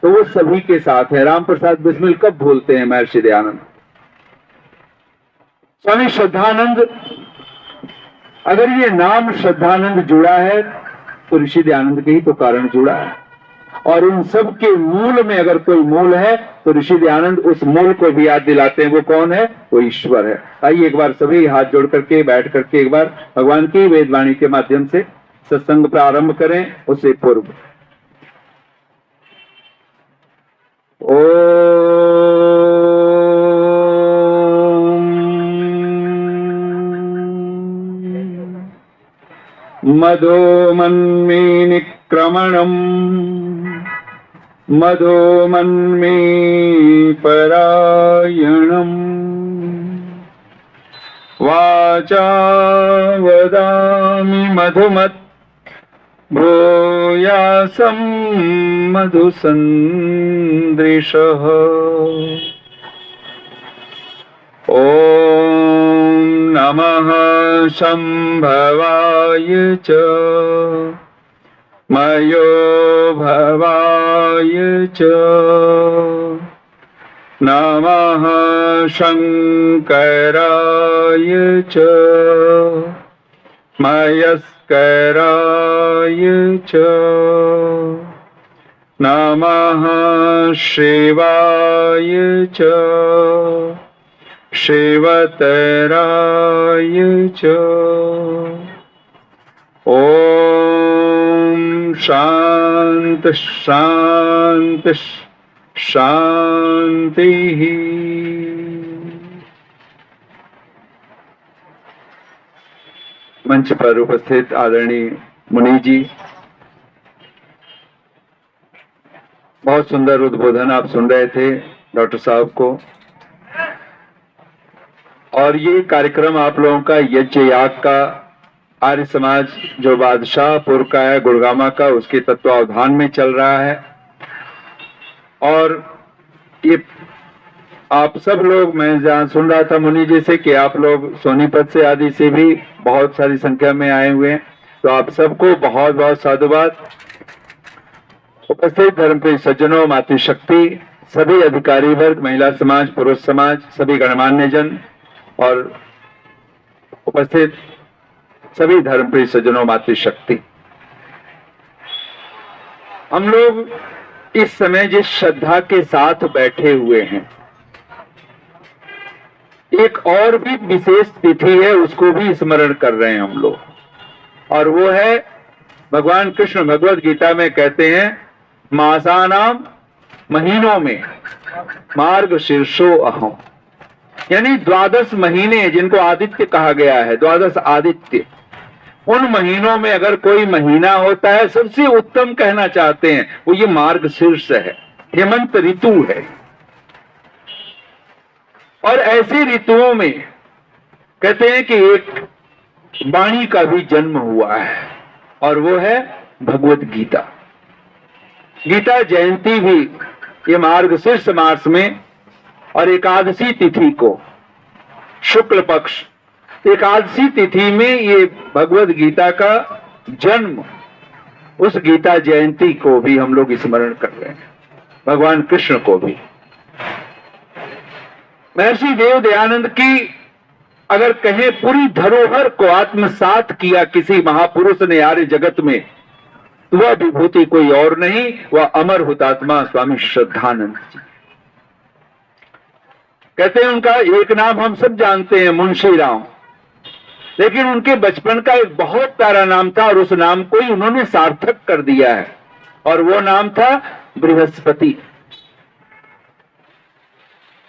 तो वो सभी के साथ है। राम प्रसाद बिस्मिल कब भूलते हैं महर्षि दयानंद। स्वामी श्रद्धानंद, अगर ये नाम श्रद्धानंद जुड़ा है तो ऋषि दयानंद के ही तो कारण जुड़ा है। और इन सब के मूल में अगर कोई मूल है तो ऋषि दयानंद उस मूल को भी याद दिलाते हैं। वो कौन है? वो ईश्वर है। आइए एक बार सभी हाथ जोड़ करके बैठ करके एक बार भगवान की वेदवाणी के माध्यम से सत्संग प्रारंभ करें। उससे पूर्व मदो मन्मे निक्रमणम् मदो मन्मे परायणम् वाचा वदामि मधुमत् भूयासं मधुसन्दृशः। ॐ नमः शम्भवाय च मयो भवाय च नमः शङ्कराय च मयस्कराय च नमः शिवाय च शिवतराय च। ओम शांति शांति शांति। मंच पर उपस्थित आदरणीय मुनि जी, बहुत सुंदर उद्बोधन आप सुन रहे थे डॉक्टर साहब को। और ये कार्यक्रम आप लोगों का यज्ञ याग का आर्य समाज जो बादशाहपुर का है, गुड़गामा का, उसके तत्वावधान में चल रहा है। और ये आप सब लोग, मैं जहाँ सुन रहा था मुनि जी से कि आप लोग सोनीपत से आदि से भी बहुत सारी संख्या में आए हुए हैं, तो आप सबको बहुत बहुत साधुवाद। उपस्थित धर्मप्रिय सज्जनों, मातृशक्ति, सभी अधिकारी वर्ग, महिला समाज, पुरुष समाज, सभी गणमान्य जन और उपस्थित सभी धर्मप्रिय सज्जनों, मातृशक्ति, हम लोग इस समय जिस श्रद्धा के साथ बैठे हुए हैं, एक और भी विशेष तिथि है, उसको भी स्मरण कर रहे हैं हम लोग। और वो है, भगवान कृष्ण भगवद गीता में कहते हैं, मासानाम, महीनों में, मार्ग शीर्षो अहम, यानी 12 महीने जिनको आदित्य कहा गया है, 12 आदित्य, उन महीनों में अगर कोई महीना होता है, सबसे उत्तम कहना चाहते हैं, वो ये मार्ग शीर्ष है, हेमंत ऋतु है। और ऐसी ऋतुओं में कहते हैं कि एक वाणी का भी जन्म हुआ है, और वो है भगवत गीता। गीता जयंती भी ये मार्ग शीर्ष मास में और एकादशी तिथि को, शुक्ल पक्ष एकादशी तिथि में ये भगवत गीता का जन्म, उस गीता जयंती को भी हम लोग स्मरण कर रहे हैं, भगवान कृष्ण को भी। महर्षि देव दयानंद की अगर कहें पूरी धरोहर को आत्मसात किया किसी महापुरुष ने आर्य जगत में, तो वह विभूति कोई और नहीं, वह अमर हुतात्मा स्वामी श्रद्धानंद जी। कहते हैं उनका एक नाम हम सब जानते हैं, मुंशी राम, लेकिन उनके बचपन का एक बहुत प्यारा नाम था और उस नाम को ही उन्होंने सार्थक कर दिया है, और वो नाम था बृहस्पति।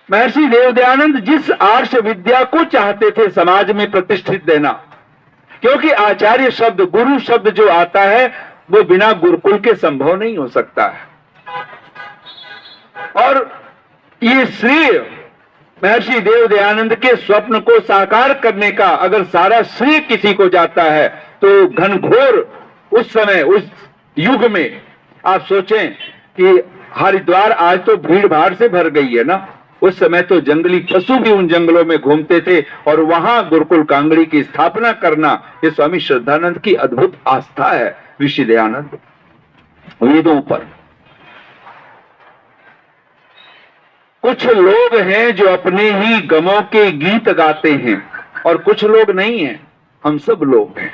महर्षि देव दयानंद जिस आर्ष विद्या को चाहते थे समाज में प्रतिष्ठित देना, क्योंकि आचार्य शब्द, गुरु शब्द जो आता है, वो बिना गुरुकुल के संभव नहीं हो सकता है। और ये श्रेय महर्षि देव दयानंद के स्वप्न को साकार करने का अगर सारा श्रेय किसी को जाता है, तो घनघोर उस समय, उस युग में आप सोचें कि हरिद्वार आज तो भीड़ भाड़ से भर गई है ना, उस समय तो जंगली पशु भी उन जंगलों में घूमते थे, और वहां गुरुकुल कांगड़ी की स्थापना करना, ये स्वामी श्रद्धानंद की अद्भुत आस्था है। ऋषि दयानंद वेदों पर, कुछ लोग हैं जो अपने ही गमों के गीत गाते हैं और कुछ लोग नहीं हैं, हम सब लोग हैं।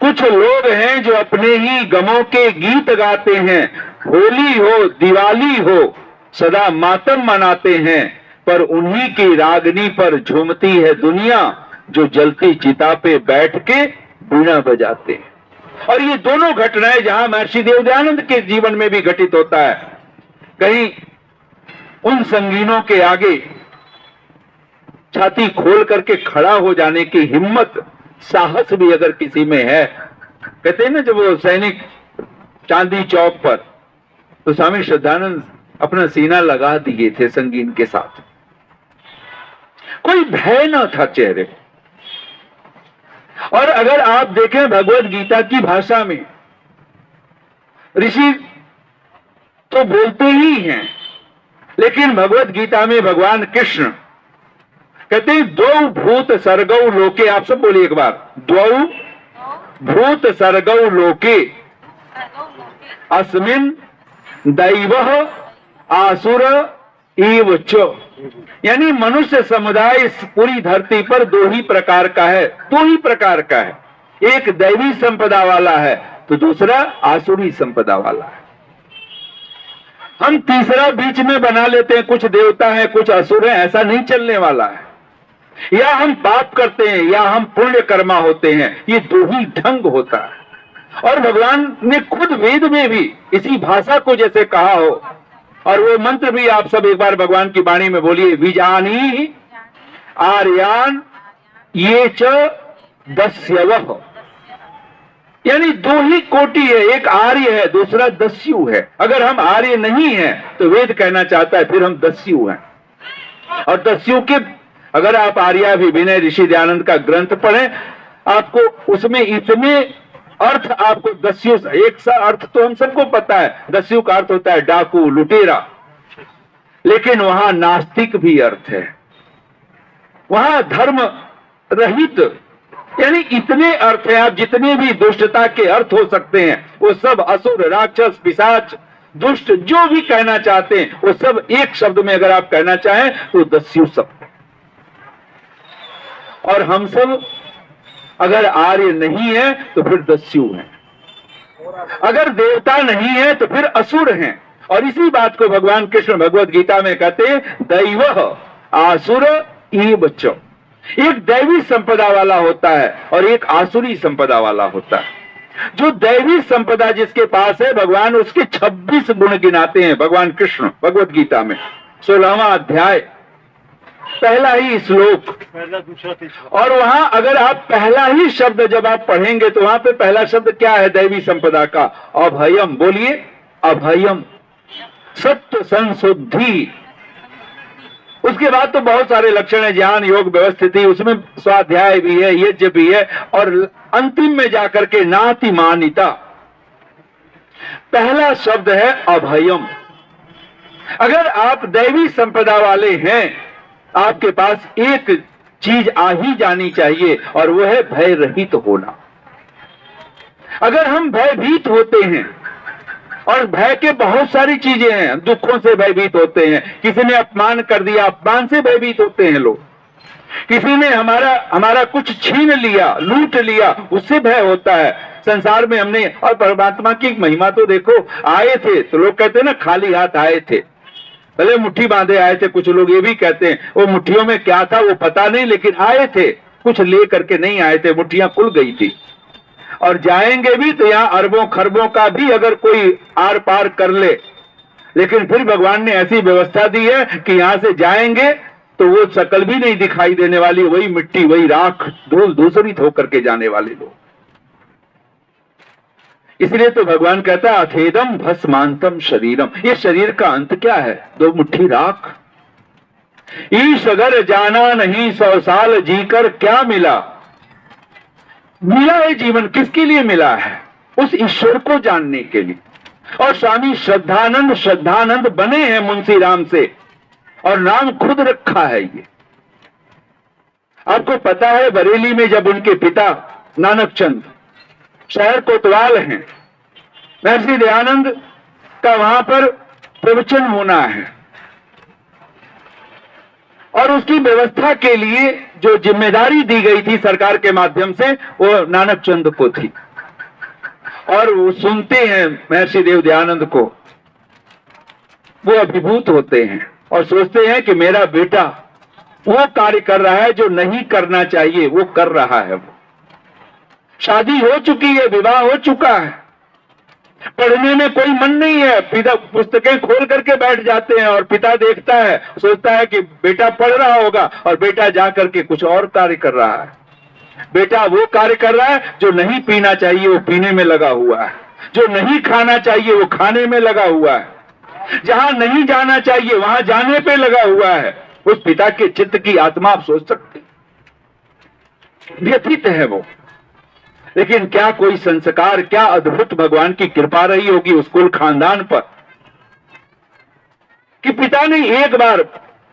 कुछ लोग हैं जो अपने ही गमों के गीत गाते हैं, होली हो दिवाली हो सदा मातम मनाते हैं, पर उन्हीं की रागनी पर झूमती है दुनिया जो जलती चिता पे बैठ के बीना बजाते हैं। और ये दोनों घटनाएं जहां महर्षि देवदयानंद के जीवन में भी घटित होता है। कहीं उन संगीनों के आगे छाती खोल करके खड़ा हो जाने की हिम्मत, साहस भी अगर किसी में है, कहते हैं ना जब वो सैनिक चांदी चौक पर, तो स्वामी श्रद्धानंद अपना सीना लगा दिए थे संगीन के साथ, कोई भय न था चेहरे। और अगर आप देखें भगवत गीता की भाषा में, ऋषि तो बोलते ही हैं, लेकिन भगवत गीता में भगवान कृष्ण कहते हैं द्वौ भूत सर्गौ लोके, आप सब बोलिए एक बार, द्वौ भूत सर्गौ लोके अस्मिन दैवः आसुर एव च, यानी मनुष्य समुदाय इस पूरी धरती पर दो ही प्रकार का है, दो ही प्रकार का है। एक दैवी संपदा वाला है तो दूसरा आसुरी संपदा वाला है। हम तीसरा बीच में बना लेते हैं, कुछ देवता हैं कुछ असुर हैं, ऐसा नहीं चलने वाला है। या हम पाप करते हैं या हम पुण्य कर्मा होते हैं, ये दो ही ढंग होता है। और भगवान ने खुद वेद में भी इसी भाषा को जैसे कहा हो, और वो मंत्र भी आप सब एक बार भगवान की वाणी में बोलिए, विजानी आर्यान ये च दस्यवः, यानी दो ही कोटि है, एक आर्य है दूसरा दस्यु है। अगर हम आर्य नहीं हैं तो वेद कहना चाहता है फिर हम दस्यु हैं। और दस्यु के, अगर आप आर्याभिविनय ऋषि दयानंद का ग्रंथ पढ़ें, आपको उसमें इतने अर्थ, आपको दस्यु, एक सा अर्थ तो हम सबको पता है, दस्यु का अर्थ होता है डाकू लुटेरा, लेकिन वहां नास्तिक भी अर्थ है, वहां धर्म रहित, यानी इतने अर्थ हैं। आप जितने भी दुष्टता के अर्थ हो सकते हैं वो सब, असुर राक्षस पिशाच दुष्ट जो भी कहना चाहते हैं वो सब एक शब्द में अगर आप कहना चाहें तो दस्यु सब। और हम सब अगर आर्य नहीं है तो फिर दस्यु हैं, अगर देवता नहीं है तो फिर असुर हैं। और इसी बात को भगवान कृष्ण भगवत गीता में कहते हैं दैवः आसुर एव च, एक दैवी संपदा वाला होता है और एक आसुरी संपदा वाला होता है। जो दैवी संपदा जिसके पास है, भगवान उसके 26 गुण गिनाते हैं भगवान कृष्ण भगवत गीता में, 16वां अध्याय पहला ही श्लोक, पहला दूसरा तीसरा। और वहां अगर आप पहला ही शब्द जब आप पढ़ेंगे तो वहां पे पहला शब्द क्या है दैवी संपदा का? अभयम। बोलिए अभयम, सत्य संशुद्धि। उसके बाद तो बहुत सारे लक्षण है, ज्ञान योग व्यवस्थिति, उसमें स्वाध्याय भी है, यज्ञ भी है, और अंतिम में जाकर के नाति मानिता। पहला शब्द है अभयम। अगर आप दैवी संपदा वाले हैं, आपके पास एक चीज आ ही जानी चाहिए और वो है भय रहित होना। अगर हम भयभीत होते हैं, और भय के बहुत सारी चीजें हैं, दुखों से भयभीत होते हैं, किसी ने अपमान कर दिया, अपमान से भयभीत होते हैं लोग, किसी ने हमारा कुछ छीन लिया, लूट लिया, उससे भय होता है। संसार में हमने, और परमात्मा की महिमा तो देखो, आए थे तो लोग कहते हैं ना खाली हाथ आए थे, भले मुट्ठी बांधे आए थे, कुछ लोग ये भी कहते हैं वो मुट्ठियों में क्या था वो पता नहीं, लेकिन आए थे, कुछ ले करके नहीं आए थे, मुट्ठियां खुल गई थी। और जाएंगे भी तो यहाँ अरबों खरबों का भी अगर कोई आर पार कर ले, लेकिन फिर भगवान ने ऐसी व्यवस्था दी है कि यहां से जाएंगे तो वो शकल भी नहीं दिखाई देने वाली, वही मिट्टी वही राख धूल दूसरित होकर के जाने वाले लोग। इसलिए तो भगवान कहता है अथेदम भस्मांतम शरीरम, ये शरीर का अंत क्या है? 2 मुट्ठी राख। ईश अगर जाना नहीं 100 साल जीकर क्या मिला? मिला है जीवन किसके लिए मिला है? उस ईश्वर को जानने के लिए। और स्वामी श्रद्धानंद बने हैं मुंशी राम से, और नाम खुद रखा है ये। आपको पता है बरेली में जब उनके पिता नानक चंद शहर कोतवाल हैं, महर्षि दयानंद का वहां पर प्रवचन होना है, और उसकी व्यवस्था के लिए जो जिम्मेदारी दी गई थी सरकार के माध्यम से, वो नानक चंद को थी। और वो सुनते हैं महर्षि देव दयानंद को, वो अभिभूत होते हैं और सोचते हैं कि मेरा बेटा वो कार्य कर रहा है जो नहीं करना चाहिए, वो कर रहा है। वो शादी हो चुकी है, विवाह हो चुका है, पढ़ने में कोई मन नहीं है, पिता पुस्तकें खोल करके बैठ जाते हैं और पिता देखता है, सोचता है कि बेटा पढ़ रहा होगा, और बेटा जा करके कुछ और कार्य कर रहा है। बेटा वो कार्य कर रहा है जो नहीं पीना चाहिए, वो पीने में लगा हुआ है, जो नहीं खाना चाहिए वो खाने में लगा हुआ है, जहां नहीं जाना चाहिए वहां जाने पे लगा हुआ है। उस पिता के चित्त की आत्मा आप सोच सकते, व्यथित है वो। लेकिन क्या कोई संस्कार, क्या अद्भुत भगवान की कृपा रही होगी उस कुल खानदान पर कि पिता ने एक बार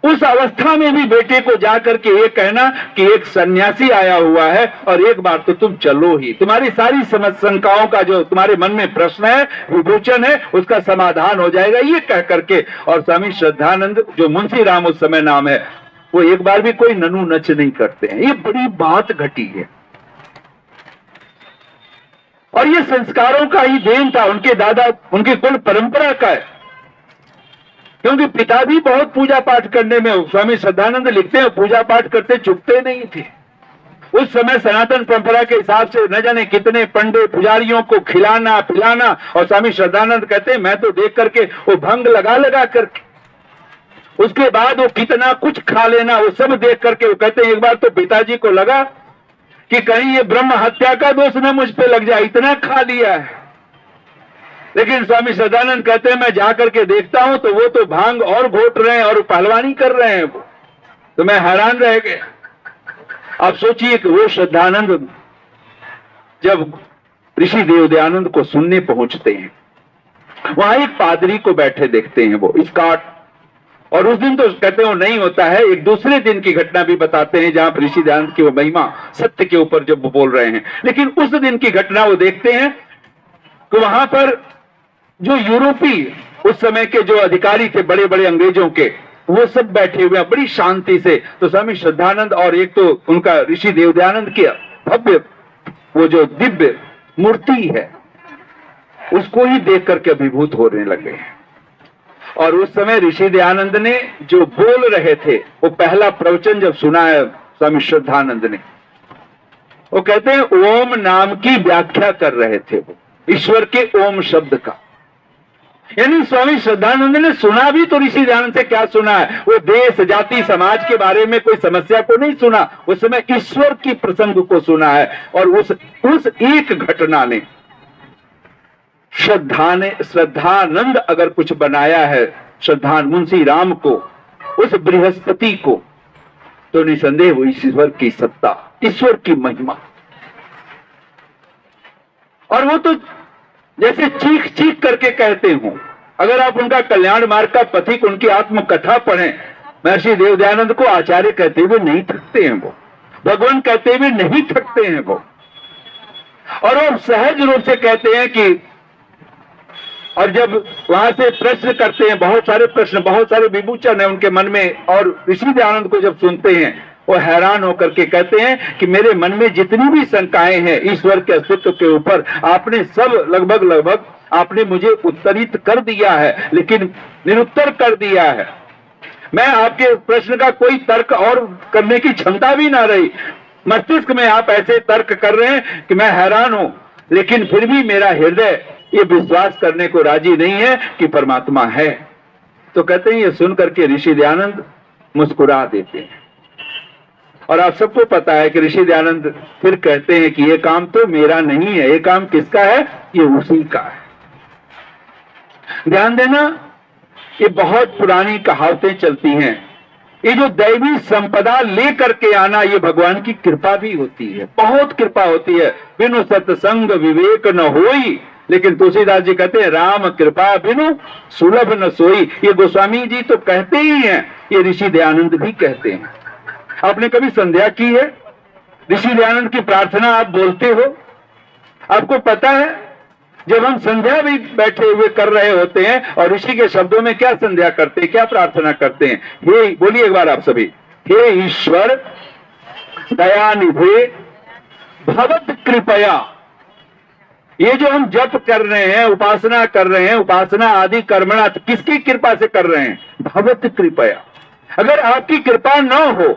उस अवस्था में भी बेटे को जाकर के ये कहना कि एक सन्यासी आया हुआ है और एक बार तो तुम चलो ही, तुम्हारी सारी शंकाओं का जो तुम्हारे मन में प्रश्न है, विभूषण है, उसका समाधान हो जाएगा, ये कह करके। और स्वामी श्रद्धानंद, जो मुंशी राम उस समय नाम है, वो एक बार भी कोई ननु नच नहीं करते हैं। ये बड़ी बात घटी है और ये संस्कारों का ही देन था, उनके दादा, उनकी कुल परंपरा का है। क्योंकि पिता भी बहुत पूजा पाठ करने में, स्वामी श्रद्धानंद लिखते हैं, पूजा पाठ करते चुकते नहीं थे। उस समय सनातन परंपरा के हिसाब से न जाने कितने पंडित पुजारियों को खिलाना पिलाना, और स्वामी श्रद्धानंद कहते हैं मैं तो देख करके वो भंग लगा लगा करके, उसके बाद वो कितना कुछ खा लेना, वो सब देख करके वो कहते हैं एक बार तो पिताजी को लगा कि कहीं ये ब्रह्म हत्या का दोष न मुझ पे लग जाए, इतना खा लिया है। लेकिन स्वामी सदानंद कहते हैं मैं जाकर के देखता हूं तो वो तो भांग और घोट रहे हैं और पहलवानी कर रहे हैं वो, तो मैं हैरान रह गया। आप सोचिए कि वो श्रद्धानंद जब ऋषि देव दयानंद को सुनने पहुंचते हैं, वहां एक पादरी को बैठे देखते हैं वो स्कॉट, और उस दिन तो कहते हैं वो नहीं होता है, एक दूसरे दिन की घटना भी बताते हैं जहां ऋषि दयानंद की वो महिमा सत्य के ऊपर जब वो बोल रहे हैं। लेकिन उस दिन की घटना वो देखते हैं कि वहां पर जो यूरोपी उस समय के जो अधिकारी थे बड़े बड़े अंग्रेजों के, वो सब बैठे हुए हैं बड़ी शांति से। तो स्वामी श्रद्धानंद और एक तो उनका ऋषि देव दयानंद की भव्य वो जो दिव्य मूर्ति है उसको ही देख करके अभिभूत होने लगे। और उस समय ऋषि दयानंद ने जो बोल रहे थे, वो पहला प्रवचन जब सुना है स्वामी श्रद्धानंद ने, वो कहते हैं ओम नाम की व्याख्या कर रहे थे, वो ईश्वर के ओम शब्द का। यानी स्वामी श्रद्धानंद ने सुना भी तो ऋषि दयानंद से क्या सुना है, वो देश जाति समाज के बारे में कोई समस्या को नहीं सुना, उस समय ईश्वर की प्रसंग को सुना है। और उस एक घटना ने श्रद्धानंद अगर कुछ बनाया है, मुंशी राम को, उस बृहस्पति को, तो निसंदेह वो ईश्वर की सत्ता, ईश्वर की महिमा। और वो तो जैसे चीख चीख करके कहते हो, अगर आप उनका कल्याण मार्ग का पथिक, उनकी आत्मकथा पढ़ें, महर्षि देव दयानंद को आचार्य कहते हुए नहीं थकते हैं वो, भगवान कहते हुए नहीं थकते हैं वो। और वो सहज रूप से कहते हैं कि, और जब वहां से प्रश्न करते हैं, बहुत सारे प्रश्न, बहुत सारे विभूषण है उनके मन में, और ऋषि दयानंद को जब सुनते हैं वो हैरान होकर के कहते हैं कि मेरे मन में जितनी भी शंकाएं हैं ईश्वर के अस्तित्व के ऊपर, आपने सब लगभग आपने मुझे उत्तरित कर दिया है, लेकिन निरुत्तर कर दिया है। मैं आपके प्रश्न का कोई तर्क और करने की क्षमता भी ना रही, मस्तिष्क में आप ऐसे तर्क कर रहे हैं कि मैं हैरान हूं, लेकिन फिर भी मेरा हृदय ये विश्वास करने को राजी नहीं है कि परमात्मा है। तो कहते हैं ये सुन करके ऋषि दयानंद मुस्कुरा देते हैं। और आप सबको पता है कि ऋषि दयानंद फिर कहते हैं कि ये काम तो मेरा नहीं है, ये काम किसका है, ये उसी का है। ध्यान देना, ये बहुत पुरानी कहावतें चलती हैं, ये जो दैवी संपदा लेकर के आना, ये भगवान की कृपा भी होती है, बहुत कृपा होती है। बिनु सत्संग विवेक न होई, लेकिन तुलसीदास जी कहते हैं राम कृपा बिनु सुलभ न सोई। ये गोस्वामी जी तो कहते ही हैं, ये ऋषि दयानंद भी कहते हैं। आपने कभी संध्या की है? ऋषि दयानंद की प्रार्थना आप बोलते हो? आपको पता है जब हम संध्या भी बैठे हुए कर रहे होते हैं और ऋषि के शब्दों में क्या संध्या करते हैं, क्या प्रार्थना करते हैं? ये बोलिए एक बार आप सभी, हे ईश्वर दयानिधे भवत कृपया। ये जो हम जप कर रहे हैं, उपासना कर रहे हैं, उपासना आदि कर्मणा किसकी कृपा से कर रहे हैं? भगवत कृपया। अगर आपकी कृपा न हो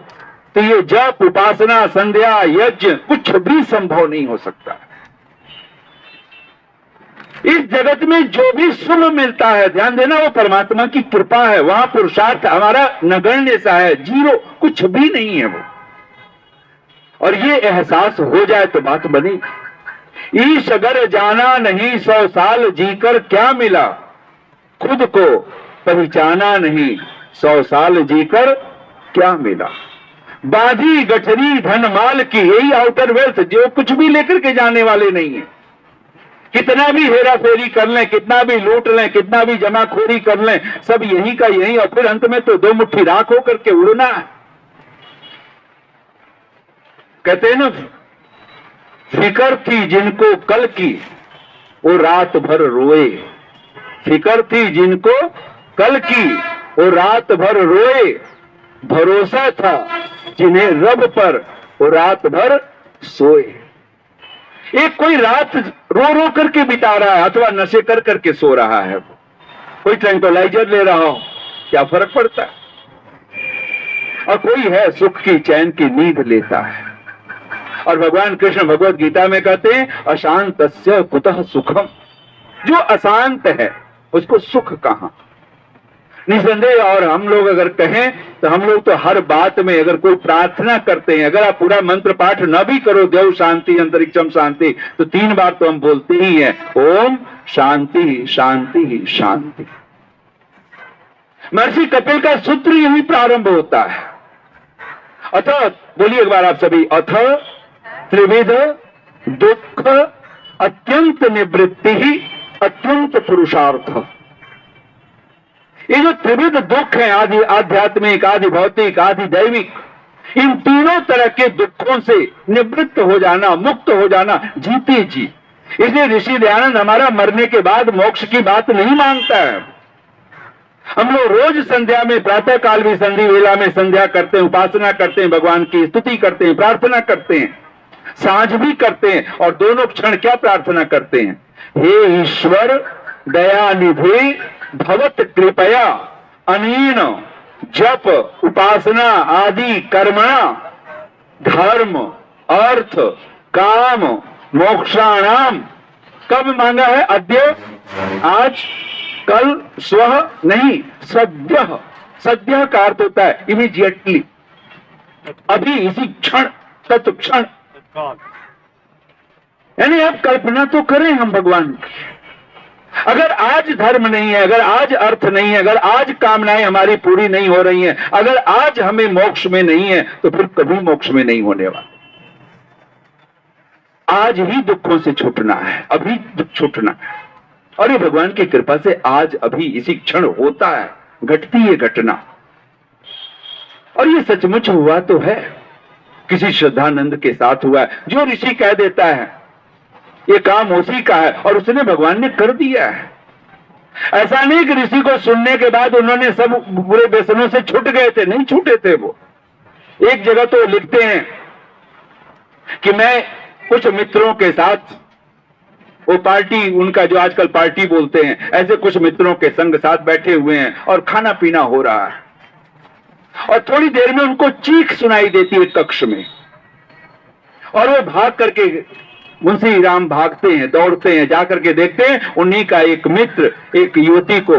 तो ये जप, उपासना, संध्या, यज्ञ कुछ भी संभव नहीं हो सकता। इस जगत में जो भी शुभ मिलता है, ध्यान देना, वो परमात्मा की कृपा है। वहां पुरुषार्थ हमारा नगण्य सा है, जीरो, कुछ भी नहीं है वो। और ये एहसास हो जाए तो बात बनी। ईश अगर जाना नहीं 100 साल जीकर क्या मिला, खुद को पहचाना नहीं 100 साल जीकर क्या मिला। बाधी गठरी धन माल की, यही आउटर वेल्थ, जो कुछ भी लेकर के जाने वाले नहीं है। कितना भी हेरा फेरी कर लें, कितना भी लूट लें, कितना भी जमाखोरी कर लें, सब यही का यही, और फिर अंत में तो 2 मुट्ठी राख होकर के उड़ना है। कहते हैं ना, फिकर थी जिनको कल की वो रात भर रोए। फिकर थी जिनको कल की वो रात भर रोए, भरोसा था जिन्हें रब पर वो रात भर सोए। एक कोई रात रो रो करके बिता रहा है अथवा नशे कर करके सो रहा है, कोई ट्रैंक्विलाइजर ले रहा हो, क्या फर्क पड़ता है। और कोई है सुख की चैन की नींद लेता है। और भगवान कृष्ण भगवत गीता में कहते हैं अशांतस्य कुतः सुखम। जो अशांत है उसको सुख कहां। निसंदेह। और हम लोग अगर कहें तो हम लोग तो हर बात में अगर कोई प्रार्थना करते हैं, अगर आप पूरा मंत्र पाठ न भी करो, देव शांति अंतरिक्षम शांति, तो 3 बार तो हम बोलते ही हैं, ओम शांति शांति शांति। महर्षि कपिल का सूत्र यही प्रारंभ होता है। अथ, बोलिए एक बार आप सभी, अथ त्रिविध दुख अत्यंत निवृत्ति ही अत्यंत पुरुषार्थ। ये जो त्रिविध दुख है, आदि आध्यात्मिक, आदि भौतिक, आदि दैविक, इन तीनों तरह के दुखों से निवृत्त हो जाना, मुक्त हो जाना, जीते जी। इसलिए ऋषि दयानंद हमारा मरने के बाद मोक्ष की बात नहीं मानता है। हम लोग रोज संध्या में, प्रातः काल भी संधि वेला में संध्या करते हैं, उपासना करते हैं, भगवान की स्तुति करते हैं, प्रार्थना करते हैं, सांझ भी करते हैं। और दोनों क्षण क्या प्रार्थना करते हैं? हे ईश्वर दयानिधि भवत कृपया अनेन जप उपासना आदि कर्मणा धर्म अर्थ काम मोक्षाणाम। कब मांगा है? अद्य, आज, कल, स्वः नहीं, सद्यः। सद्यः का अर्थ होता है इमीडिएटली, अभी, इसी क्षण, तत्क्षण। यानी आप कल्पना तो करें हम भगवान की। अगर आज धर्म नहीं है, अगर आज अर्थ नहीं है, अगर आज कामनाएं हमारी पूरी नहीं हो रही हैं, अगर आज हमें मोक्ष में नहीं है, तो फिर कभी मोक्ष में नहीं होने वाला। आज ही दुखों से छूटना है, अभी छूटना है। और ये भगवान की कृपा से आज अभी इसी क्षण होता है, घटती है घटना। और ये सचमुच हुआ तो है, किसी श्रद्धानंद के साथ हुआ है। जो ऋषि कह देता है ये काम उसी का है, और उसने भगवान ने कर दिया है। ऐसा नहीं कि ऋषि को सुनने के बाद उन्होंने सब बुरे व्यसनों से छूट गए थे, नहीं छूटे थे वो। एक जगह तो लिखते हैं कि मैं कुछ मित्रों के साथ, वो पार्टी, उनका जो आजकल पार्टी बोलते हैं, ऐसे कुछ मित्रों के संग साथ बैठे हुए हैं और खाना पीना हो रहा है। और थोड़ी देर में उनको चीख सुनाई देती है कक्ष में, और वो भाग करके, मुंशी राम भागते हैं, दौड़ते हैं, जाकर के देखते हैं उन्हीं का एक मित्र एक युवती को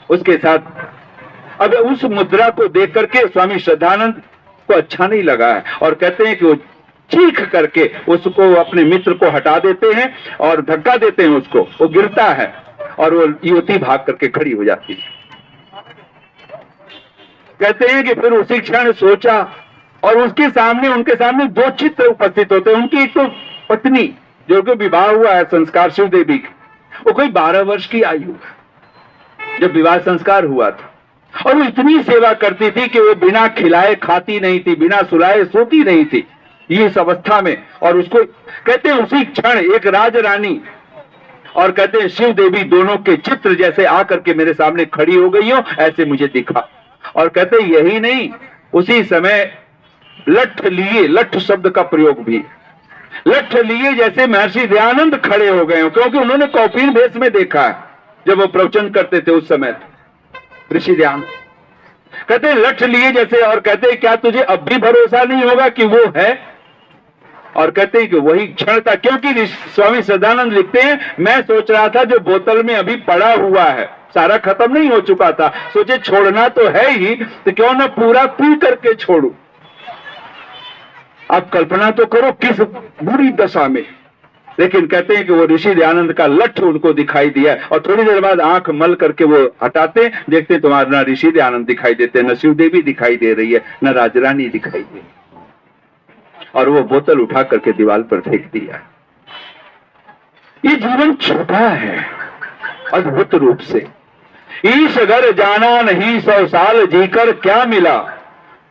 उसके साथ। अब उस मुद्रा को देख करके स्वामी श्रद्धानंद को अच्छा नहीं लगा है, और कहते हैं कि वो चीख करके उसको, अपने मित्र को हटा देते हैं और धक्का देते हैं उसको, वो गिरता है और वो युवती भाग करके खड़ी हो जाती है। कहते हैं कि फिर उसी क्षण सोचा, और उसके सामने, उनके सामने 2 चित्र उपस्थित होते हैं। उनकी एक तो पत्नी, जो कि विवाह हुआ है संस्कार शिव देवी की, वो कोई 12 वर्ष की आयु है जब विवाह संस्कार हुआ था, और वो इतनी सेवा करती थी कि वो बिना खिलाए खाती नहीं थी, बिना सुलाए सोती नहीं थी, ये इस अवस्था में। और उसको कहते हैं उसी क्षण एक राज रानी और कहते हैं शिव देवी दोनों के चित्र जैसे आकर के मेरे सामने खड़ी हो गई हो, ऐसे मुझे दिखा। और कहते यही नहीं, उसी समय लठ लिए, लठ शब्द का प्रयोग भी, लठ लिए जैसे महर्षि दयानंद खड़े हो गए, क्योंकि उन्होंने कौपीन भेष में देखा है जब वो प्रवचन करते थे उस समय। ऋषि दयानंद कहते हैं लठ लिए जैसे, और कहते हैं क्या तुझे अब भी भरोसा नहीं होगा कि वो है? और कहते हैं कि वही क्षण था, क्योंकि स्वामी सदानंद लिखते हैं मैं सोच रहा था जो बोतल में अभी पड़ा हुआ है सारा खत्म नहीं हो चुका था, सोचे छोड़ना तो है ही, तो क्यों ना पूरा पी करके छोड़ू। आप कल्पना तो करो किस बुरी दशा में। लेकिन कहते हैं कि वो ऋषि दयानंद का लठ उनको दिखाई दिया, और थोड़ी देर बाद आंख मल करके वो हटाते, देखते तुम्हारा ना ऋषि दयानंद दिखाई देते, न शिव देवी दिखाई दे रही है, न राजरानी दिखाई दे रही, और वो बोतल उठा करके दीवार पर फेंक दिया। ये जीवन छोटा है अद्भुत रूप से। ईश अगर जाना नहीं 100 साल जीकर क्या मिला,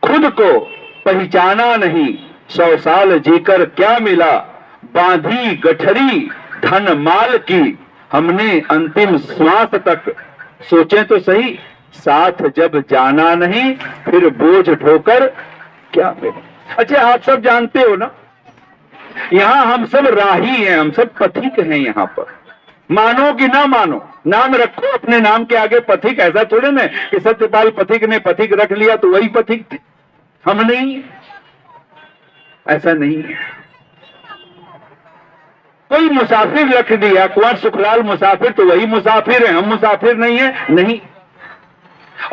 खुद को पहचाना नहीं 100 साल जीकर क्या मिला, बांधी गठरी धन माल की हमने अंतिम श्वास तक, सोचें तो सही साथ जब जाना नहीं फिर बोझ ढोकर क्या मिला। अच्छा आप सब जानते हो ना, यहां हम सब राही हैं, हम सब पथिक हैं। यहां पर मानो कि ना मानो, नाम रखो अपने नाम के आगे पथिक, ऐसा थोड़े ना कि सत्यपाल पथिक ने पथिक रख लिया तो वही पथिक थे, हम नहीं, ऐसा नहीं है। कोई मुसाफिर रख दिया, कुंवर सुखलाल मुसाफिर, तो वही मुसाफिर है, हम मुसाफिर नहीं है, नहीं।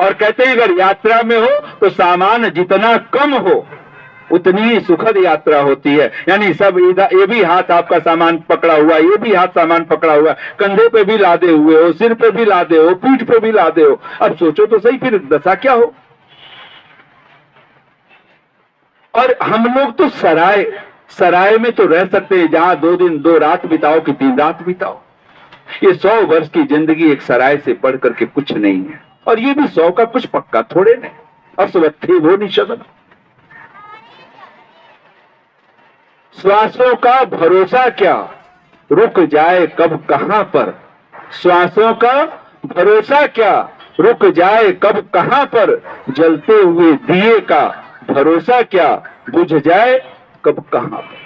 और कहते हैं अगर यात्रा में हो तो सामान जितना कम हो उतनी ही सुखद यात्रा होती है। यानी सब ये भी हाथ आपका सामान पकड़ा हुआ, ये भी हाथ सामान पकड़ा हुआ, कंधे पे भी लादे हुए हो, सिर पे भी लादे हो, पीठ पे भी लादे हो। अब सोचो तो सही फिर दशा क्या हो। और हम लोग तो सराय में तो रह सकते हैं, जहां 2 दिन 2 रात बिताओ कि 3 रात बिताओ। ये 100 वर्ष की जिंदगी एक सराय से बढ़ करके कुछ नहीं है। और ये भी 100 का कुछ पक्का थोड़े नहीं, अस्वस्थे वो निशदन। श्वासों का भरोसा क्या, रुक जाए कब कहां पर, श्वासों का भरोसा क्या, रुक जाए कब कहां पर, जलते हुए दिए का भरोसा क्या, बुझ जाए कब कहां पर।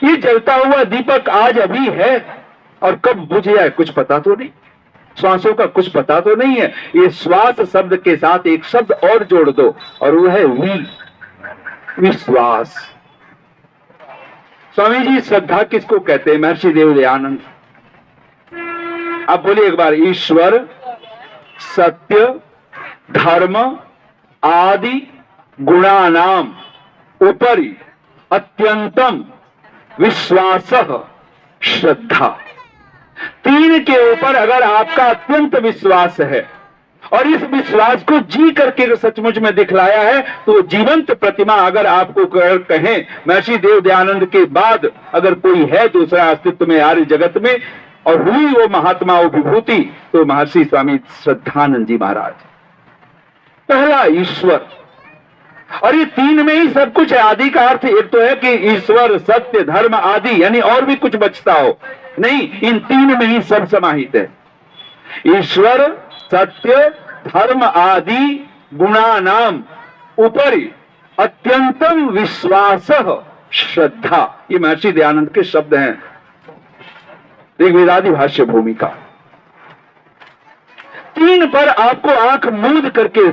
ये जलता हुआ दीपक आज अभी है और कब बुझ जाए कुछ पता तो नहीं, श्वासों का कुछ पता तो नहीं है। ये श्वास शब्द के साथ एक शब्द और जोड़ दो और वो है विश्वास। स्वामी जी श्रद्धा किसको कहते हैं? महर्षि देव दयानंद। आप बोलिए एक बार, ईश्वर सत्य धर्म आदि गुणानाम उपरि अत्यंतम विश्वास श्रद्धा। 3 के ऊपर अगर आपका अत्यंत विश्वास है और इस विश्वास को जी करके सचमुच में दिखलाया है, तो जीवंत प्रतिमा अगर आपको कहें महर्षि देव दयानंद के बाद अगर कोई है दूसरा अस्तित्व में आर्य जगत में और हुई वो महात्मा विभूति, तो महर्षि स्वामी श्रद्धानंद जी महाराज। पहला ईश्वर, और ये 3 में ही सब कुछ है। आदि का अर्थ एक तो है कि ईश्वर सत्य धर्म आदि, यानी और भी कुछ बचता हो नहीं, इन 3 में ही सब समाहित है। ईश्वर सत्य धर्म आदि गुणानाम उपरि अत्यंतम विश्वास श्रद्धा। ये महर्षि दयानंद के शब्द हैं, ऋग्वेदादि भाष्य भूमिका। 3 पर आपको आंख मूंद करके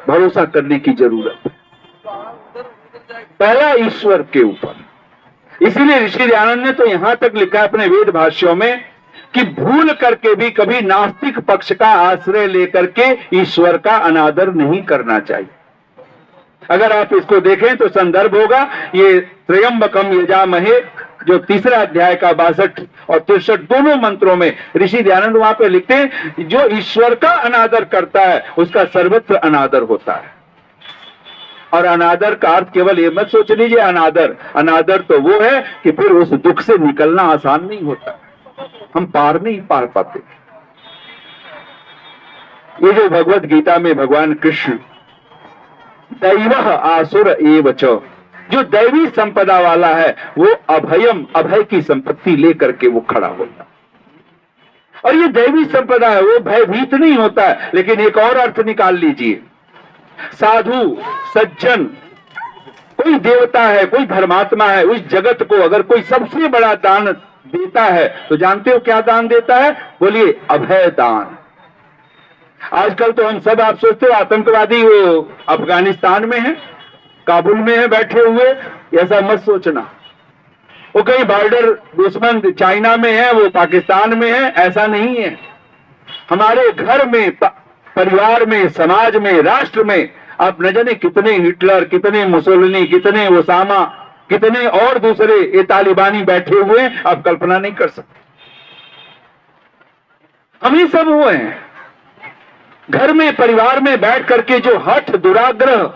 भरोसा करने की जरूरत है। पहला ईश्वर के ऊपर, इसीलिए ऋषि दयानंद ने तो यहां तक लिखा है अपने वेद भाष्यों में कि भूल करके भी कभी नास्तिक पक्ष का आश्रय लेकर के ईश्वर का अनादर नहीं करना चाहिए। अगर आप इसको देखें तो संदर्भ होगा ये त्र्यंबकम यजामहे, जो 3रा अध्याय का 62 और 63 दोनों मंत्रों में ऋषि दयानंद वहां पे लिखते हैं जो ईश्वर का अनादर करता है उसका सर्वत्र अनादर होता है। और अनादर का अर्थ केवल ये मत सोच लीजिए अनादर तो वो है कि फिर उस दुख से निकलना आसान नहीं होता, हम पार नहीं पार पाते। ये जो भगवत गीता में भगवान कृष्ण दैवः आसुर एव च, जो दैवी संपदा वाला है वो अभयम, अभय की संपत्ति लेकर के वो खड़ा होता है। और ये दैवी संपदा है, वो भयभीत नहीं होता है। लेकिन एक और अर्थ निकाल लीजिए, साधु सज्जन, कोई देवता है, कोई धर्मात्मा है, उस जगत को अगर कोई सबसे बड़ा दान देता है तो जानते हो क्या दान देता है? बोलिए, अभय दान। आजकल तो हम सब, आप सोचते हो आतंकवादी वो अफगानिस्तान में है, काबुल में है बैठे हुए, ऐसा मत सोचना। वो कहीं बॉर्डर दुश्मन चाइना में है, वो पाकिस्तान में है, ऐसा नहीं है। हमारे घर में, परिवार में, समाज में, राष्ट्र में आप न जाने कितने हिटलर, कितने मुसोलिनी, कितने ओसामा, कितने और दूसरे ये तालिबानी बैठे हुए हैं, आप कल्पना नहीं कर सकते। हम ही सब हुए हैं। घर में, परिवार में बैठ करके जो हठ, दुराग्रह,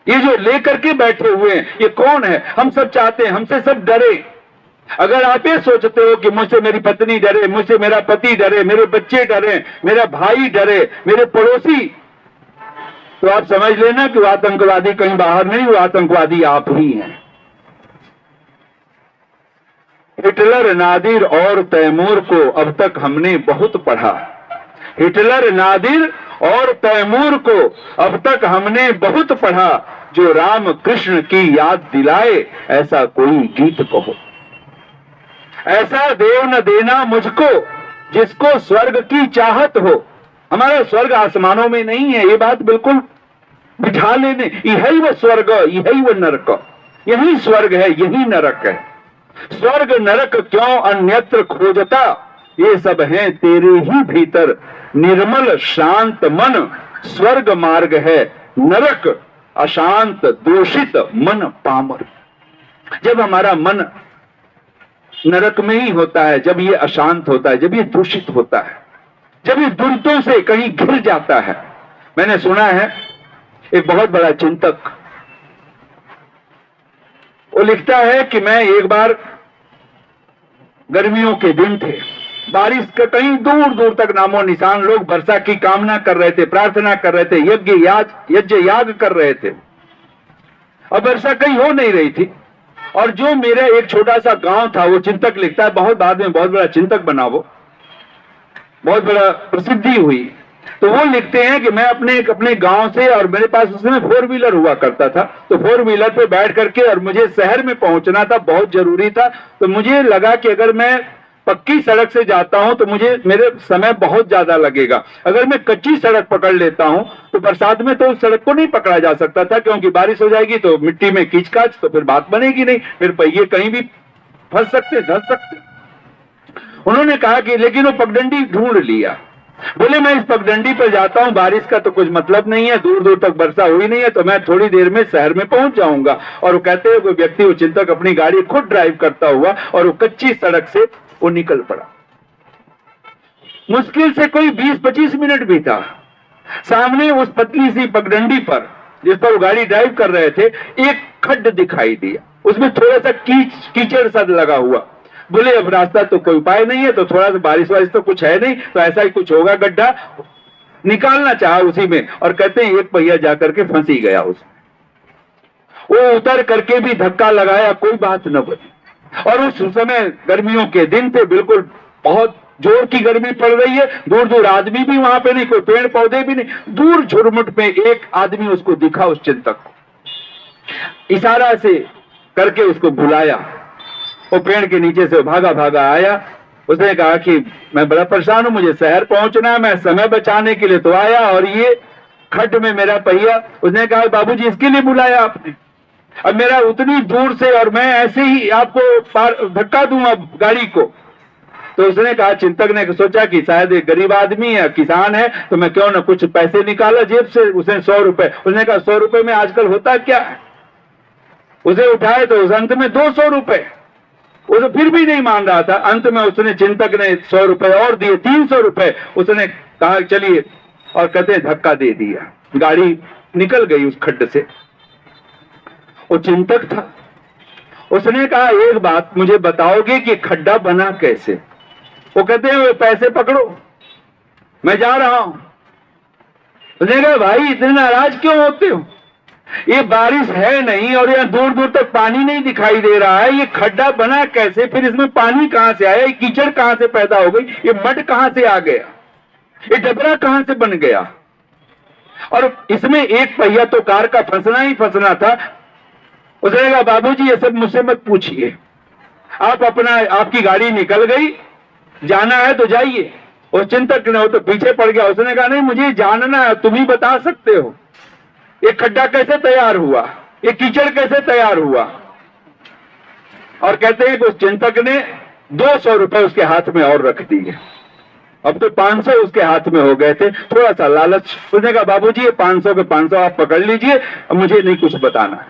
ये जो लेकर के बैठे हुए हैं, ये कौन है? हम सब चाहते हैं, हमसे सब डरे। अगर आप ये सोचते हो कि मुझसे मेरी पत्नी डरे, मुझसे मेरा पति डरे, मेरे बच्चे डरे, मेरा भाई डरे, मेरे पड़ोसी, तो आप समझ लेना कि वो आतंकवादी कहीं बाहर नहीं, वो आतंकवादी आप ही हैं। हिटलर, नादिर और तैमूर को अब तक हमने बहुत पढ़ा। हिटलर, नादिर और तैमूर को अब तक हमने बहुत पढ़ा। जो राम कृष्ण की याद दिलाए, ऐसा कोई गीत कहो। ऐसा देव न देना मुझको, जिसको स्वर्ग की चाहत हो। हमारा स्वर्ग आसमानों में नहीं है, ये बात बिल्कुल बिठा लेने। यही वो स्वर्ग, यही वो नरक, यही स्वर्ग है, यही नरक है। स्वर्ग नरक क्यों अन्यत्र खोजता, ये सब हैं तेरे ही भीतर। निर्मल शांत मन स्वर्ग मार्ग है, नरक अशांत दूषित मन पामर। जब हमारा मन नरक में ही होता है, जब ये अशांत होता है, जब ये दूषित होता है, जब ये दुर्दों से कहीं घिर जाता है। मैंने सुना है एक बहुत बड़ा चिंतक, वो लिखता है कि मैं एक बार, गर्मियों के दिन थे, बारिश का कहीं दूर दूर तक नामो निशान, लोग वर्षा की कामना कर रहे थे, प्रार्थना कर रहे थे, यज्ञ याग कर रहे थे, अब वर्षा कहीं हो नहीं रही थी। और जो मेरा एक छोटा सा गांव था, वो चिंतक लिखता है, बहुत बाद में बहुत बड़ा चिंतक बना, वो बहुत बड़ा प्रसिद्धि हुई। तो वो लिखते हैं कि मैं अपने गांव से, और मेरे पास उस समय 4 व्हीलर हुआ करता था, तो 4 व्हीलर पे बैठ करके, और मुझे शहर में पहुंचना था, बहुत जरूरी था। तो मुझे लगा कि अगर मैं पक्की सड़क से जाता हूं तो मेरे समय बहुत ज्यादा लगेगा। अगर मैं कच्ची सड़क पकड़ लेता हूं तो बरसात में तो उस सड़क को नहीं पकड़ा जा सकता था, क्योंकि बारिश हो जाएगी तो मिट्टी में कीचकाच, तो फिर बात बनेगी नहीं, फिर पहिए कहीं भी फंस सकते, धंस सकते। उन्होंने कहा कि लेकिन वो पगडंडी ढूंढ लिया। बोले मैं इस पगडंडी पर जाता हूं, बारिश का तो कुछ मतलब नहीं है, दूर दूर तक वर्षा हुई नहीं है, तो मैं थोड़ी देर में शहर में पहुंच जाऊंगा। और वो कहते हैं, कोई व्यक्ति, वो चिंतक अपनी गाड़ी खुद ड्राइव करता हुआ, और वो कच्ची सड़क से वो निकल पड़ा। मुश्किल से कोई 20-25 मिनट भी था। सामने उस पतली सी पगडंडी पर, जिस पर वो गाड़ी ड्राइव कर रहे थे, एक खड्ड दिखाई दिया, उसमें थोड़ा सा कीचड़ सा लगा हुआ। बोले अब रास्ता तो कोई उपाय नहीं है, तो थोड़ा सा बारिश वारिश तो कुछ है नहीं, तो ऐसा ही कुछ होगा गड्ढा, निकालना चाहा उसी में। और कहते हैं एक पहिया जाकर के फंस ही गया उसमें। वो उतर करके भी धक्का लगाया, कोई बात न बनी। और उस समय गर्मियों के दिन थे, बिल्कुल बहुत जोर की गर्मी पड़ रही है, दूर दूर आदमी भी वहां पे नहीं, कोई पेड़ पौधे भी नहीं। दूर झुरमुट में एक आदमी उसको दिखा, उस चिंतक को इशारा से करके उसको बुलाया। वो पेड़ के नीचे से भागा भागा आया। उसने कहा कि मैं बड़ा परेशान हूं, मुझे शहर पहुंचना है, मैं समय बचाने के लिए तो आया, और ये खड्ड में मेरा पहिया। उसने कहा बाबूजी इसके लिए बुलाया आपने? अब मेरा उतनी दूर से, और मैं ऐसे ही आपको धक्का दूंगा गाड़ी को। तो उसने कहा, चिंतक ने सोचा कि शायद एक गरीब आदमी है, किसान है, तो मैं क्यों ना कुछ पैसे निकाला जेब से। उसने 100 रुपए, उसने कहा 100 रुपए में आजकल होता क्या है। उसे उठाए तो उस अंत में 200 रुपए। वो तो फिर भी नहीं मान रहा था। अंत में उसने, चिंतक ने 100 रुपए और दिए, 300 रुपए। उसने कहा चलिए, और कहते धक्का दे दिया, गाड़ी निकल गई उस खड्ड से। वो चिंतक था, उसने कहा एक बात मुझे बताओगे कि खड्डा बना कैसे? वो कहते हैं पैसे पकड़ो, मैं जा रहा हूं। उसने कहा भाई इतने नाराज क्यों होते हो? ये बारिश है नहीं, और यहाँ दूर दूर तक पानी नहीं दिखाई दे रहा है, ये खड्डा बना कैसे? फिर इसमें पानी कहां से आया? ये कीचड़ कहां से पैदा हो गई? ये मड कहां से आ गया? ये डबरा कहां से बन गया? और इसमें एक पहिया तो कार का फंसना ही फंसना था। उसने कहा बाबूजी ये सब मुझसे मत पूछिए, आप आपकी गाड़ी निकल गई, जाना है तो जाइए। उस चिंतक ने, वो तो पीछे पड़ गया, उसने कहा नहीं मुझे जानना है, तुम ही बता सकते हो ये खड्डा कैसे तैयार हुआ, ये कीचड़ कैसे तैयार हुआ। और कहते हैं कि उस चिंतक ने 200 रुपए उसके हाथ में और रख दिए। अब तो 500 उसके हाथ में हो गए थे, थोड़ा सा लालच। उसने कहा बाबूजी ये 500 के 500 आप पकड़ लीजिए, मुझे नहीं कुछ बताना।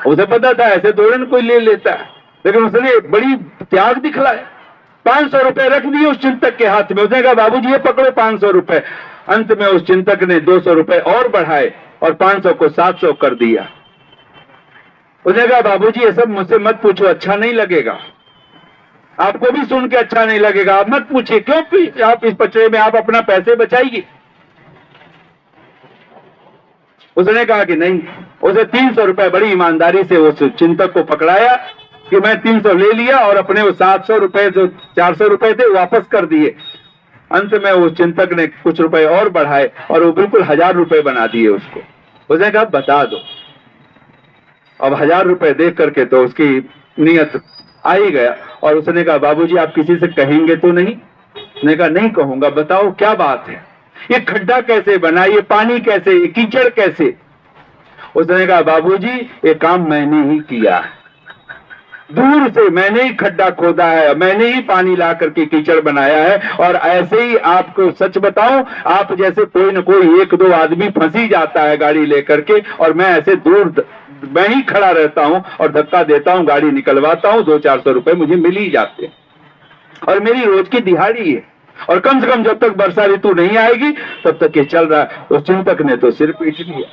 उसे पता था ऐसे थोड़े कोई ले लेता है, लेकिन उसने बड़ी त्याग दिखलाया। 500 रुपए रख दिए उस चिंतक के हाथ में। उसने कहा बाबूजी ये पकड़ो 500 रुपए। अंत में उस चिंतक ने 200 रुपए और बढ़ाए और 500 को 700 कर दिया। उसने कहा बाबूजी ये सब मुझसे मत पूछो, अच्छा नहीं लगेगा, आपको भी सुन के अच्छा नहीं लगेगा, आप मत पूछिए। क्यों आप इस पचड़े में आप अपना पैसे बचाइए। उसने कहा कि नहीं। उसे 300 रुपए बड़ी ईमानदारी से उस चिंतक को पकड़ाया कि मैं 300 ले लिया और अपने वो 700 रुपए जो 400 रुपए थे वापस कर दिए। अंत में उस चिंतक ने कुछ रुपए और बढ़ाए और वो बिल्कुल 1000 रुपए बना दिए उसको। उसने कहा बता दो। अब 1000 रुपए देख करके तो उसकी नीयत आ ही गया और उसने कहा बाबूजी आप किसी से कहेंगे तो नहीं। उसने कहा नहीं कहूंगा, बताओ क्या बात है, ये खड्डा कैसे बना, ये पानी कैसे, ये कीचड़ कैसे। उसने कहा बाबूजी ये काम मैंने ही किया है, दूर से मैंने ही खड्डा खोदा है, मैंने ही पानी ला करके कीचड़ बनाया है। और ऐसे ही आपको सच बताऊं, आप जैसे कोई न कोई 1-2 आदमी फंसी जाता है गाड़ी लेकर के, और मैं ऐसे दूर मैं ही खड़ा रहता हूं और धक्का देता हूं, गाड़ी निकलवाता हूं, 200-400 रुपए मुझे मिल ही जाते हैं और मेरी रोज की दिहाड़ी है। और कम से कम जब तक वर्षा ऋतु नहीं आएगी तब तक ये चल रहा है। उस चिंतक ने तो सिर पीट लिया,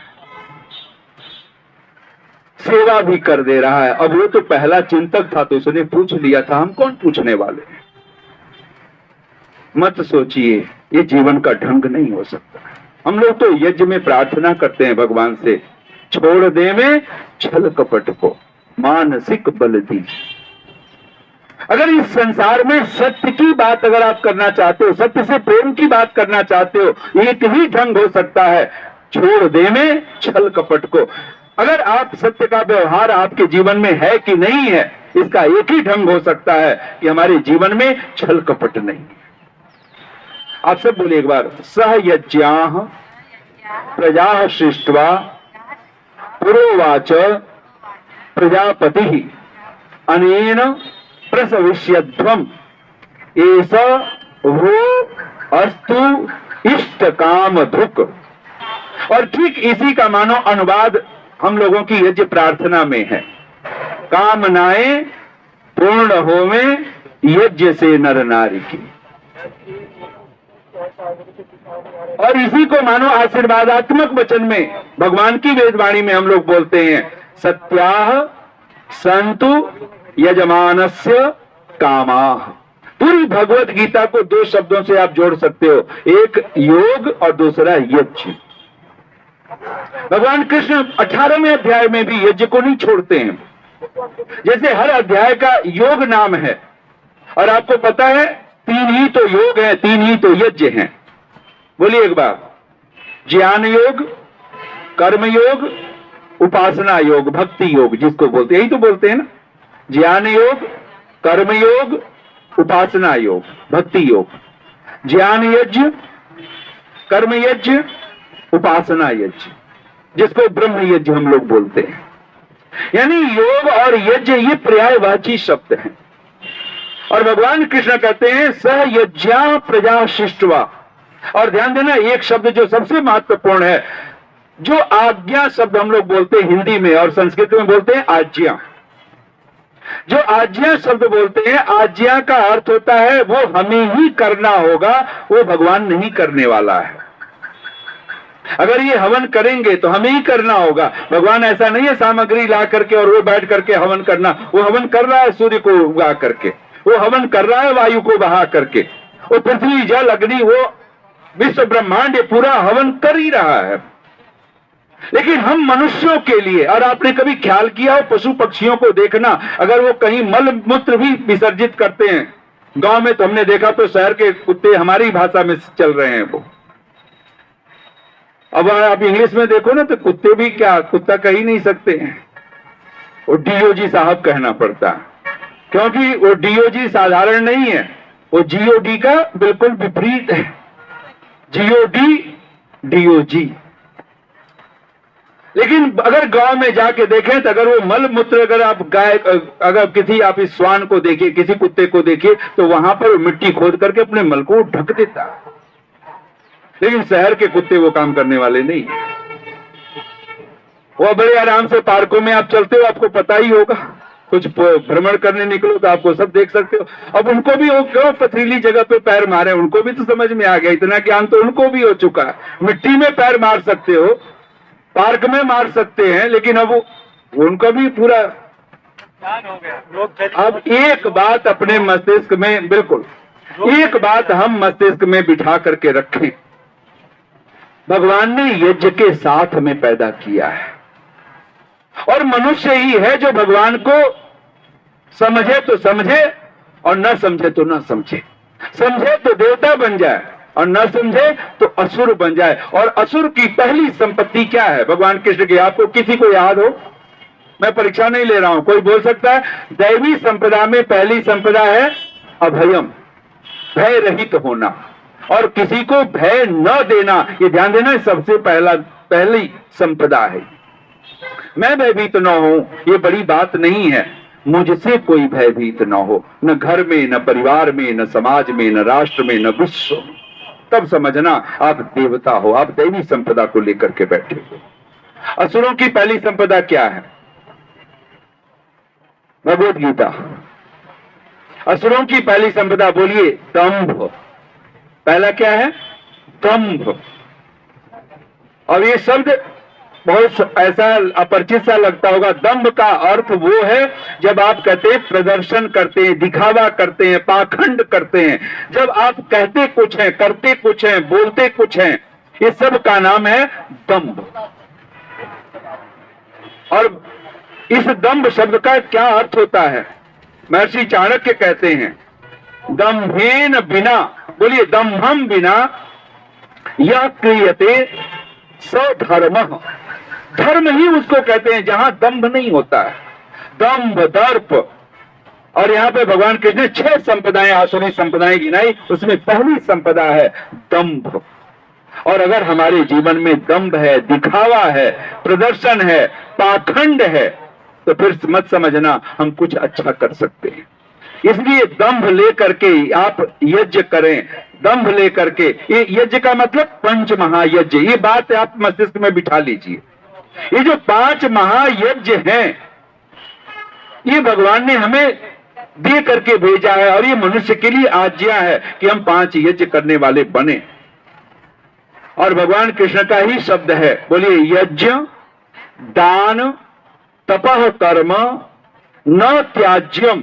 सेवा भी कर दे रहा है। अब वो तो पहला चिंतक था तो उसने पूछ लिया था, हम कौन पूछने वाले हैं। मत सोचिए, ये जीवन का ढंग नहीं हो सकता। हम लोग तो यज्ञ में प्रार्थना करते हैं भगवान से, छोड़ दे में छल कपट को, मानसिक बल दी। अगर इस संसार में सत्य की बात अगर आप करना चाहते हो, सत्य से प्रेम की बात करना चाहते हो, एक ही ढंग हो सकता है, छोड़ दे में छल कपट को। अगर आप सत्य का व्यवहार आपके जीवन में है कि नहीं है, इसका एक ही ढंग हो सकता है कि हमारे जीवन में छल कपट नहीं। आप सब बोलिए एक बार, सहयज्ञाः प्रजाः सृष्ट्वा पुरोवाच प्रजापति अनेन प्रसविष्यध्वम् एष वो अस्तु इष्ट काम धुक। और ठीक इसी का मानो अनुवाद हम लोगों की यज्ञ प्रार्थना में है, कामनाएं पूर्ण होवे यज्ञ से नर नारी की। और इसी को मानो आशीर्वादात्मक वचन में भगवान की वेदवाणी में हम लोग बोलते हैं, सत्याः सन्तु यजमानस्य कामाः। पूरी भगवत गीता को 2 शब्दों से आप जोड़ सकते हो, एक योग और दूसरा यज्ञ। भगवान कृष्ण 18वें अध्याय में भी यज्ञ को नहीं छोड़ते हैं। जैसे हर अध्याय का योग नाम है, और आपको पता है 3 ही तो योग है, 3 ही तो यज्ञ हैं। बोलिए एक बार, ज्ञान योग, कर्म योग, उपासना योग, भक्ति योग जिसको बोलते हैं, यही तो बोलते हैं ना, ज्ञान योग, कर्म योग, उपासना योग, भक्ति योग। ज्ञान यज्ञ, कर्म यज्ञ, उपासना यज्ञ, जिसको ब्रह्म यज्ञ हम लोग बोलते हैं। यानी योग और यज्ञ ये पर्यायवाची शब्द हैं। और भगवान कृष्ण कहते हैं सह यज्ञा प्रजा सृष्ट्वा। और ध्यान देना, एक शब्द जो सबसे महत्वपूर्ण है, जो आज्ञा शब्द हम लोग बोलते हैं हिंदी में और संस्कृत में बोलते हैं आज्ञा। जो आज्ञा शब्द बोलते हैं, आज्ञा का अर्थ होता है वो हमें ही करना होगा, वो भगवान नहीं करने वाला है। अगर ये हवन करेंगे तो हमें ही करना होगा। भगवान ऐसा नहीं है सामग्री ला करके और वो बैठ करके हवन करना। वो हवन कर रहा है सूर्य को उगा करके, वो हवन कर रहा है वायु को बहा करके, वो पृथ्वी जल अग्नि, वो विश्व ब्रह्मांड पूरा हवन कर ही रहा है। लेकिन हम मनुष्यों के लिए, और आपने कभी ख्याल किया हो पशु पक्षियों को देखना, अगर वो कहीं मल मूत्र भी विसर्जित करते हैं, गांव में तो हमने देखा, तो शहर के कुत्ते हमारी भाषा में चल रहे हैं, वो अब आप इंग्लिश में देखो ना तो कुत्ते भी क्या कुत्ता कह ही नहीं सकते हैं, वो डीओजी साहब कहना पड़ता है, क्योंकि वो डीओजी साधारण नहीं है, वो जीओडी का बिल्कुल विपरीत है, जीओडी डीओजी। लेकिन अगर गांव में जाके देखें तो अगर वो मल मूत्र अगर आप गाय अगर किसी आप इस श्वान को देखिए, किसी कुत्ते को देखिए, तो वहां पर मिट्टी खोद करके अपने मल को ढक देता है। लेकिन शहर के कुत्ते वो काम करने वाले नहीं, वो बड़े आराम से पार्कों में आप चलते हो, आपको पता ही होगा, कुछ भ्रमण करने निकलो तो आपको सब देख सकते हो। अब उनको भी वो क्यों पथरीली जगह पे पैर मारे, उनको भी तो समझ में आ गया, इतना ज्ञान तो उनको भी हो चुका है। मिट्टी में पैर मार सकते हो, पार्क में मार सकते हैं, लेकिन अब उनका भी पूरा हो गया। अब एक बात अपने मस्तिष्क में, बिल्कुल एक बात हम मस्तिष्क में बिठा करके रखें, भगवान ने यज्ञ के साथ में पैदा किया है, और मनुष्य ही है जो भगवान को समझे तो समझे और न समझे तो न समझे, समझे तो देवता बन जाए और न समझे तो असुर बन जाए। और असुर की पहली संपत्ति क्या है भगवान कृष्ण की, आपको किसी को याद हो? मैं परीक्षा नहीं ले रहा हूं, कोई बोल सकता है। दैवी संपदा में पहली संपदा है अभयम, भय रहित होना, और किसी को भय न देना, ये ध्यान देना सबसे पहली संपदा है। मैं भयभीत न हो, ये बड़ी बात नहीं है, मुझसे कोई भयभीत न हो, न घर में, न परिवार में, न समाज में, न राष्ट्र में, न विश्व में, तब समझना आप देवता हो, आप दैवी संपदा को लेकर के बैठे हो। असुरों की पहली संपदा क्या है? भगवत गीता। असुरों की पहली संपदा बोलिए दंभ। पहला क्या है? दंभ। और ये शब्द बहुत ऐसा अपरिचित सा लगता होगा। दंभ का अर्थ वो है जब आप कहते हैं प्रदर्शन करते हैं, दिखावा करते हैं, पाखंड करते हैं, जब आप कहते कुछ हैं, करते कुछ हैं, बोलते कुछ हैं, ये सब का नाम है दंभ। और इस दंभ शब्द का क्या अर्थ होता है? महर्षि चाणक्य कहते हैं दंभेन बिना, बोलिए दंभम बिना यह क्रियते सधर्मः। धर्म ही उसको कहते हैं जहां दंभ नहीं होता है, दंभ, दर्प। और यहाँ पे भगवान कृष्ण ने 6 संपदाएं, आसुरी संपदाएं गिनाई, उसमें पहली संपदा है दंभ। और अगर हमारे जीवन में दंभ है, दिखावा है, प्रदर्शन है, पाखंड है, तो फिर मत समझना हम कुछ अच्छा कर सकते हैं। इसलिए दंभ लेकर के आप यज्ञ करें, दंभ लेकर के, ये यज्ञ का मतलब 5 महायज्ञ, ये बात आप मस्तिष्क में बिठा लीजिए। ये जो 5 महायज्ञ हैं, ये भगवान ने हमें दे करके भेजा है, और ये मनुष्य के लिए आज्ञा है कि हम 5 यज्ञ करने वाले बने। और भगवान कृष्ण का ही शब्द है, बोलिए यज्ञ, दान, तपः कर्म, न त्याज्यम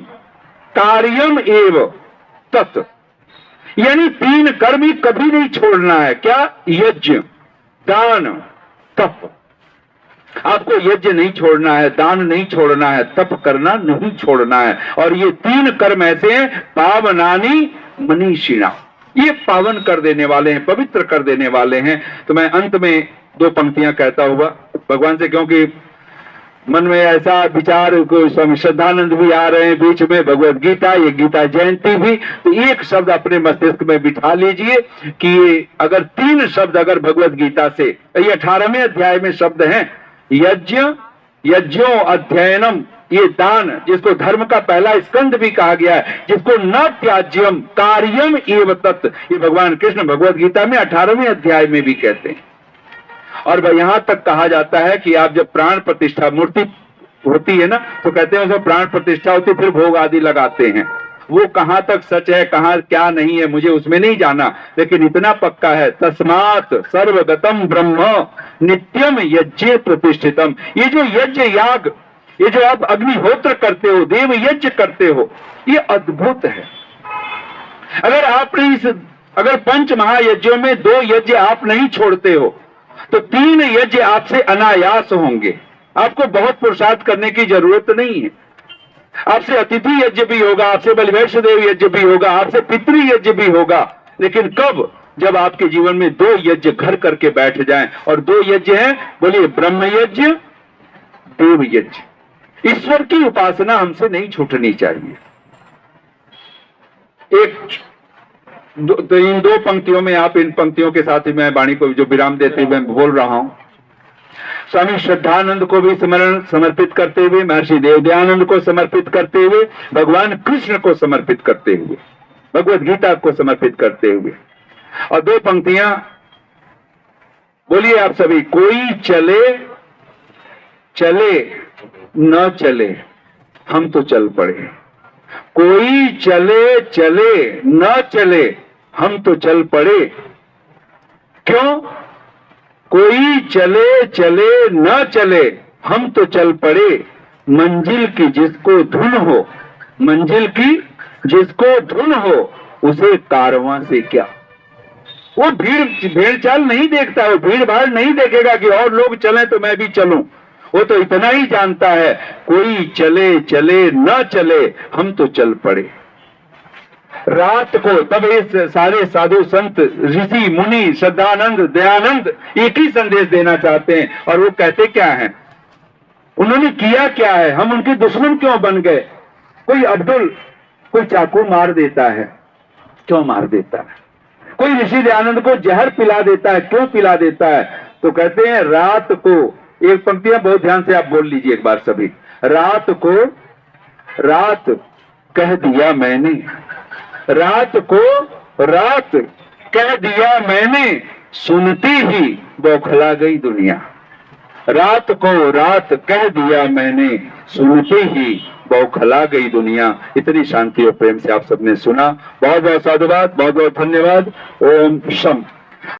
कार्यम एव तत्। यानी 3 कर्म ही कभी नहीं छोड़ना है। क्या? यज्ञ, दान, तप। आपको यज्ञ नहीं छोड़ना है, दान नहीं छोड़ना है, तप करना नहीं छोड़ना है। और ये 3 कर्म ऐसे हैं, पावनानि मनीषिणा, ये पावन कर देने वाले हैं, पवित्र कर देने वाले हैं। तो मैं अंत में 2 पंक्तियां कहता हुआ भगवान से, क्योंकि मन में ऐसा विचार, स्वामी श्रद्धानंद भी आ रहे हैं बीच में, भगवत गीता, ये गीता जयंती भी, तो एक शब्द अपने मस्तिष्क में बिठा लीजिए कि अगर 3 शब्द अगर भगवत गीता से, ये 18वें अध्याय में शब्द हैं, यज्ञ, यज्ञो अध्ययनम, ये दान, जिसको धर्म का पहला स्कंद भी कहा गया है, जिसको न त्याज्यम कार्यम एव तत्, ये भगवान कृष्ण भगवत गीता में 18वें अध्याय में भी कहते हैं। और यहां तक कहा जाता है कि आप जब प्राण प्रतिष्ठा, मूर्ति होती है ना, तो कहते हैं उसमें प्राण प्रतिष्ठा होती, फिर भोग आदि लगाते हैं। वो कहां तक सच है, कहां क्या नहीं है, मुझे उसमें नहीं जाना, लेकिन इतना पक्का है, तस्मात् सर्वगतम ब्रह्म नित्यम यज्ञे प्रतिष्ठितम। ये जो यज्ञ याग, ये जो आप अग्निहोत्र करते हो, देव यज्ञ करते हो, ये अद्भुत है। अगर आपने अगर 5 महायज्ञों में 2 यज्ञ आप नहीं छोड़ते हो, तो 3 यज्ञ आपसे अनायास होंगे। आपको बहुत पुरुषार्थ करने की जरूरत नहीं है। आपसे अतिथि यज्ञ भी होगा, आपसे बलिवैष्णदेव यज्ञ भी होगा, आपसे पितृ यज्ञ भी होगा, लेकिन कब? जब आपके जीवन में 2 यज्ञ घर करके बैठ जाएं, और 2 यज्ञ हैं, बोलिए ब्रह्म यज्ञ, देव यज्ञ। ईश्वर की उपासना हमसे नहीं छूटनी चाहिए। तो इन 2 पंक्तियों में, आप इन पंक्तियों के साथ ही मैं वाणी को जो विराम देते हुए मैं बोल रहा हूं, स्वामी श्रद्धानंद को भी समर्पित करते हुए, महर्षि देवदयानंद को समर्पित करते हुए, भगवान कृष्ण को समर्पित करते हुए, भगवत गीता को समर्पित करते हुए, और 2 पंक्तियां बोलिए आप सभी, कोई चले चले न चले हम तो चल पड़े, कोई चले चले न चले हम तो चल पड़े। क्यों? कोई चले चले न चले हम तो चल पड़े, मंजिल की जिसको धुन हो, मंजिल की जिसको धुन हो, उसे कारवां से क्या। वो भीड़ चाल नहीं देखता, वो भीड़ भाड़ नहीं देखेगा कि और लोग चलें तो मैं भी चलूं। वो तो इतना ही जानता है, कोई चले चले न चले हम तो चल पड़े। रात को तब इस सारे साधु संत ऋषि मुनि श्रद्धानंद दयानंद एक ही संदेश देना चाहते हैं, और वो कहते क्या है, उन्होंने किया क्या है, हम उनके दुश्मन क्यों बन गए। कोई अब्दुल कोई चाकू मार देता है, क्यों मार देता है। कोई ऋषि दयानंद को जहर पिला देता है, क्यों पिला देता है। तो कहते हैं रात को, एक पंक्तियां बहुत ध्यान से आप बोल लीजिए एक बार सभी, रात को रात कह दिया मैंने, रात को रात कह दिया मैंने, सुनती ही बौखला गई दुनिया। रात को रात कह दिया मैंने, सुनते ही बौखला गई दुनिया। इतनी शांति और प्रेम से आप सबने सुना। बहुत बहुत साधुवाद, बहुत बहुत धन्यवाद। ओम शम।